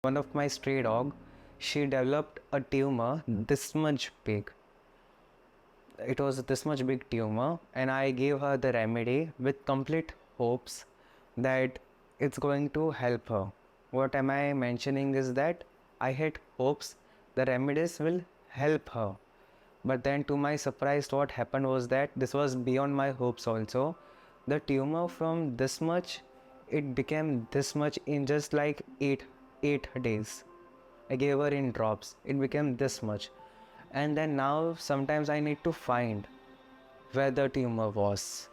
One of my stray dog, she developed a tumor this much big. It was this much big tumor, and I gave her the remedy with complete hopes that it's going to help her. What am I mentioning is that I had hopes the remedies will help her. But then to my surprise, what happened was that this was beyond my hopes also. The tumor from this much, it became this much in just like 8 days. I gave her in drops. It became this much. And then now sometimes I need to find where the tumor was.